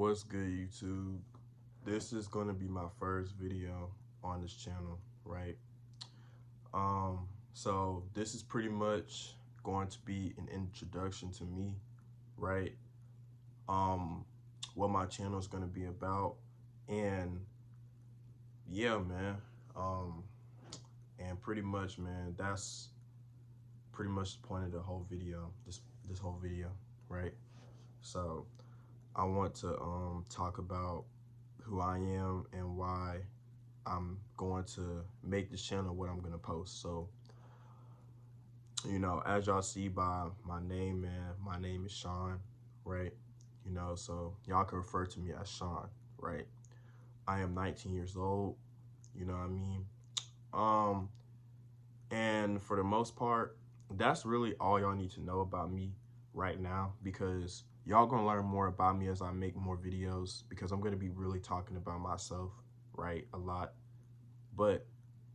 What's good, YouTube? This is going to be my first video on this channel, right? So this is pretty much going to be an introduction to me, right? Um, what my channel is going to be about, and yeah, man. Um, and pretty much, man, that's pretty much the point of the whole video. This whole video, right? So I want to talk about who I am and why I'm going to make this channel what I'm going to post. So, as y'all see by my name, man, my name is Shawn, right? So y'all can refer to me as Shawn, right? I am 19 years old, you know what I mean? And for the most part, that's really all y'all need to know about me right now, because y'all gonna learn more about me as I make more videos, because I'm gonna be really talking about myself, right, a lot. But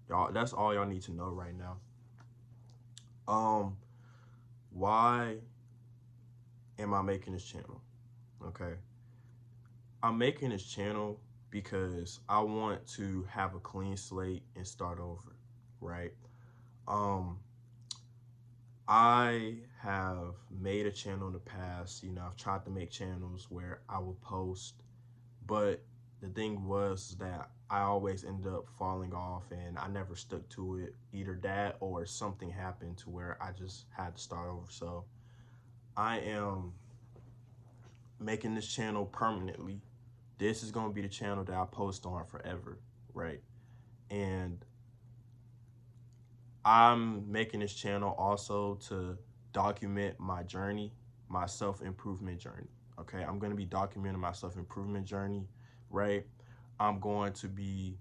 y'all, that's all y'all need to know right now. Why am I making this channel? Okay, I'm making this channel because I want to have a clean slate and start over, right? I have made a channel in the past. I've tried to make channels where I will post, but the thing was that I always ended up falling off and I never stuck to it. Either that or something happened to where I just had to start over. So I am making this channel permanently. This is going to be the channel that I post on forever, right? And I'm making this channel also to document my journey, my self-improvement journey. Okay, I'm going to be documenting my self-improvement journey, right? I'm going to be,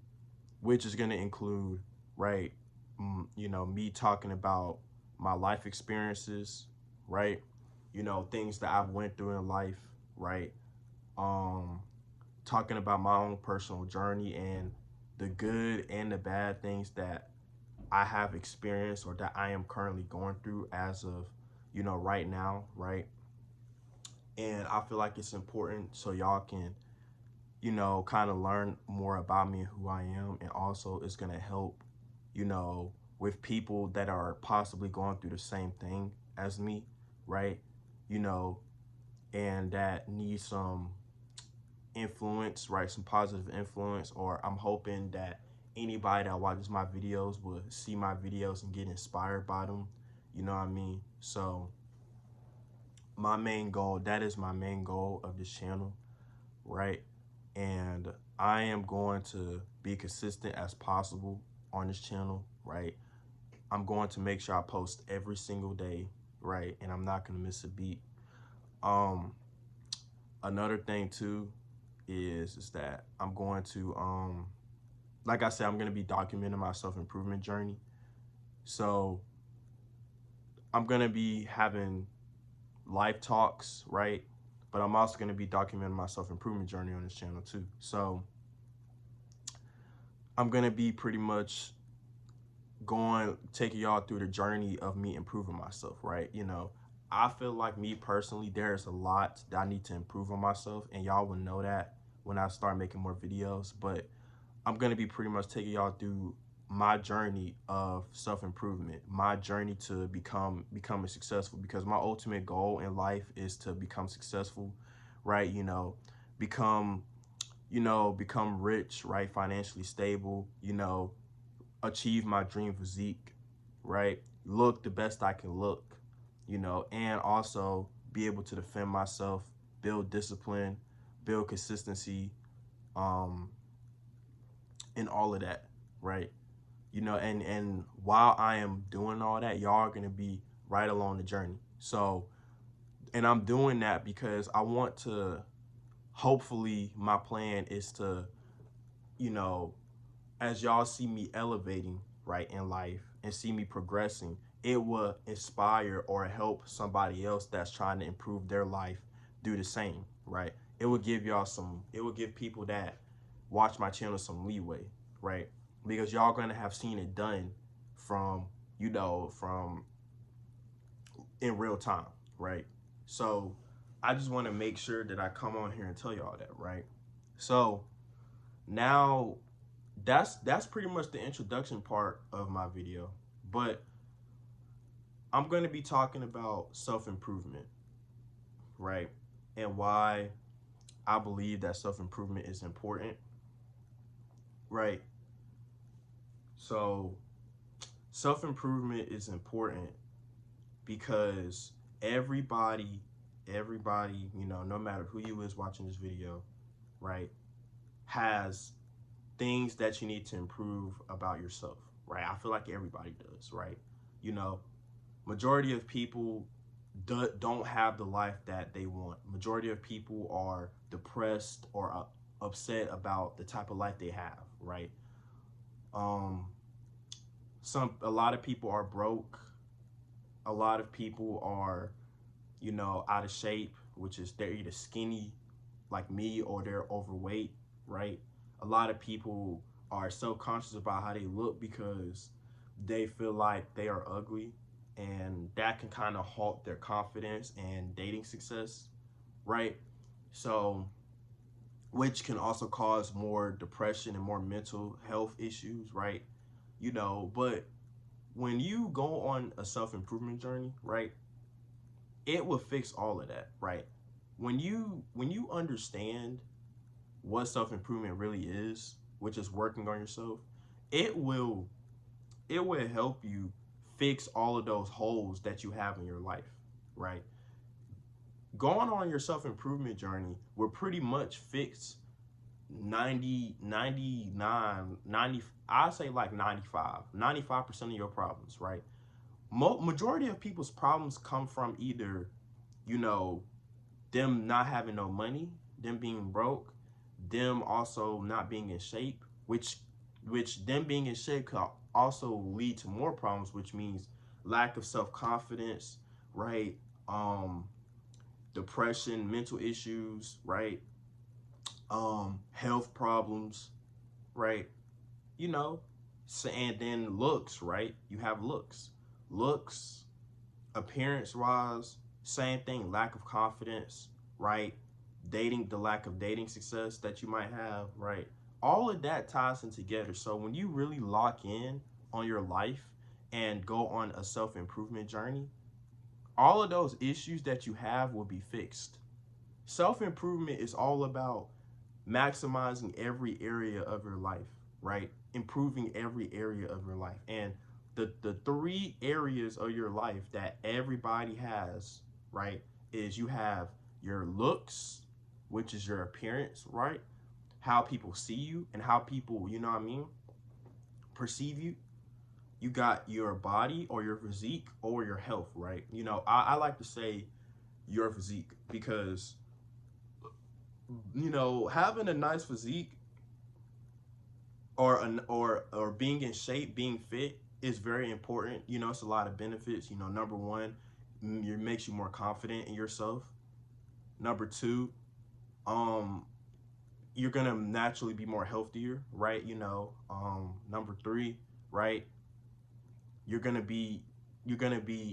which is going to include, right, me talking about my life experiences, right? Things that I've went through in life, right? Talking about my own personal journey and the good and the bad things that I have experienced or that I am currently going through as of, right now, right? And I feel like it's important so y'all can, kind of learn more about me and who I am. And also it's going to help, with people that are possibly going through the same thing as me, right? And that need some influence, right? Some positive influence, or I'm hoping that anybody that watches my videos will see my videos and get inspired by them. You know what I mean? So that is my main goal of this channel, right? And I am going to be consistent as possible on this channel, right? I'm going to make sure I post every single day, right? And I'm not going to miss a beat. Another thing too is that I'm going to like I said, I'm going to be documenting my self-improvement journey. So I'm going to be having life talks, right? But I'm also going to be documenting my self-improvement journey on this channel too. So I'm going to be pretty much taking y'all through the journey of me improving myself, right? I feel like, me personally, there's a lot that I need to improve on myself, and y'all will know that when I start making more videos. But I'm going to be pretty much taking y'all through my journey of self-improvement, my journey to becoming successful, because my ultimate goal in life is to become successful, right? Become rich, right? Financially stable, achieve my dream physique, right? Look the best I can look, and also be able to defend myself, build discipline, build consistency, and all of that, right? And while I am doing all that, y'all are gonna be right along the journey. So, and I'm doing that because I want to, hopefully my plan is to, as y'all see me elevating, right, in life and see me progressing, it will inspire or help somebody else that's trying to improve their life do the same, right? It will give people that watch my channel some leeway, right? Because y'all gonna have seen it done from in real time, right? So I just want to make sure that I come on here and tell y'all that, right? So now that's pretty much the introduction part of my video. But I'm going to be talking about self-improvement, right? And why I believe that self-improvement is important, right? So self-improvement is important because everybody, you know, no matter who you is watching this video, right, has things that you need to improve about yourself, right? I feel like everybody does, right? You know, majority of people don't have the life that they want. Majority of people are depressed or upset about the type of life they have, right? Um, a lot of people are broke. A lot of people are, you know, out of shape, which is they're either skinny like me or they're overweight, right? A lot of people are self-conscious about how they look because they feel like they are ugly, and that can kind of halt their confidence and dating success, right? So, which can also cause more depression and more mental health issues, right? You know, but when you go on a self-improvement journey, right, it will fix all of that, right? When you understand what self-improvement really is, which is working on yourself, it will it will help you fix all of those holes that you have in your life, right? Going on your self-improvement journey will pretty much fix 90, 99, 90, I say like 95% of your problems, right? Majority of people's problems come from either, you know, them not having no money, them being broke, them also not being in shape, which them being in shape can also lead to more problems, which means lack of self-confidence, right? Depression, mental issues, right? Health problems, right? You know, so, and then looks, right? You have looks, appearance wise, same thing, lack of confidence, right? The lack of dating success that you might have, right? All of that ties in together. So when you really lock in on your life and go on a self-improvement journey, all of those issues that you have will be fixed. Self-improvement is all about maximizing every area of your life, right? Improving every area of your life. And the three areas of your life that everybody has, right, is you have your looks, which is your appearance, right? How people see you and how people, you know what I mean, perceive you. You got your body or your physique or your health, right? You know, I like to say your physique because, you know, having a nice physique or being in shape, being fit is very important. You know, it's a lot of benefits. You know, number one, it makes you more confident in yourself. Number two, you're gonna naturally be more healthier, right? You know, number three, right? You're gonna be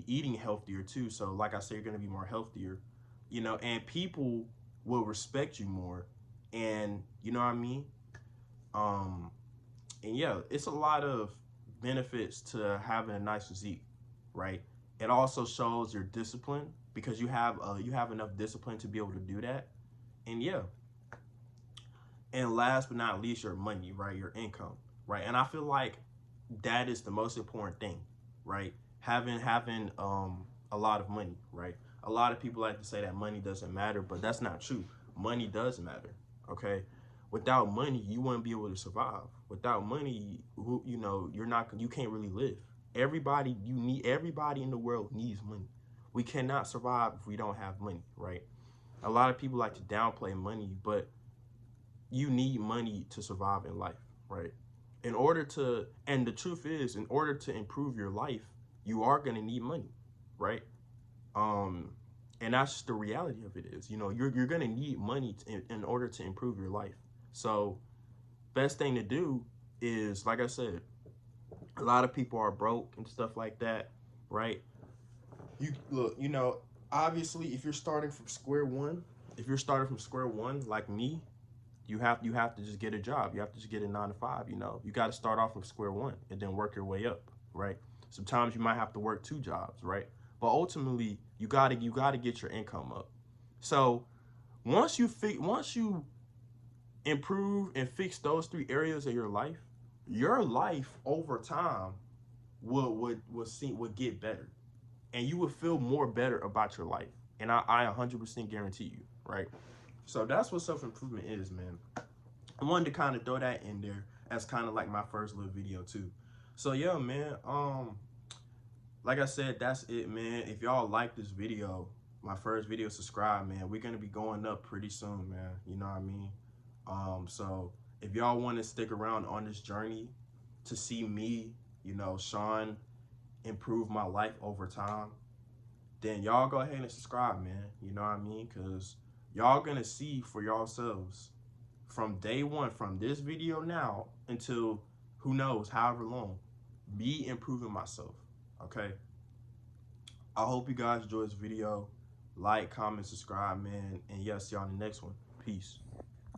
eating healthier too. So, like I said, you're gonna be more healthier. You know, and people will respect you more, and you know what I mean. Um, and yeah, it's a lot of benefits to having a nice physique, right? It also shows your discipline because you have enough discipline to be able to do that. And yeah, and last but not least, your money, right? Your income, right? And I feel like that is the most important thing, right? Having a lot of money, right? A lot of people like to say that money doesn't matter, but that's not true. Money does matter, okay? Without money, you wouldn't be able to survive. Without money, you know, you can't really live. Everybody in the world needs money. We cannot survive if we don't have money, right? A lot of people like to downplay money, but you need money to survive in life, right? And the truth is, in order to improve your life, you are going to need money, right? Um, and that's just the reality of it is, you know, you're going to need money in order to improve your life. So best thing to do is, like I said, a lot of people are broke and stuff like that, right? You look, you know, obviously, if you're starting from square one, like me, you have to just get a job. You have to just get a 9 to 5. You know, you got to start off from square one and then work your way up, right? Sometimes you might have to work 2 jobs, right? But ultimately, you gotta get your income up. So once you improve and fix those 3 areas of your life over time will get better, and you will feel more better about your life. And I 100% guarantee you, right? So that's what self-improvement is, man. I wanted to kind of throw that in there as kind of like my first little video too. So yeah, man. Like I said, that's it, man. If y'all like this video, my first video, subscribe, man. We're gonna be going up pretty soon, man. You know what I mean? So if y'all want to stick around on this journey to see me, you know, Shawn, improve my life over time, then y'all go ahead and subscribe, man. You know what I mean? Because y'all gonna see for yourselves from day one, from this video now until who knows, however long, me improving myself, okay? I hope you guys enjoyed this video. Like, comment, subscribe, man. And yes, y'all in the next one. Peace.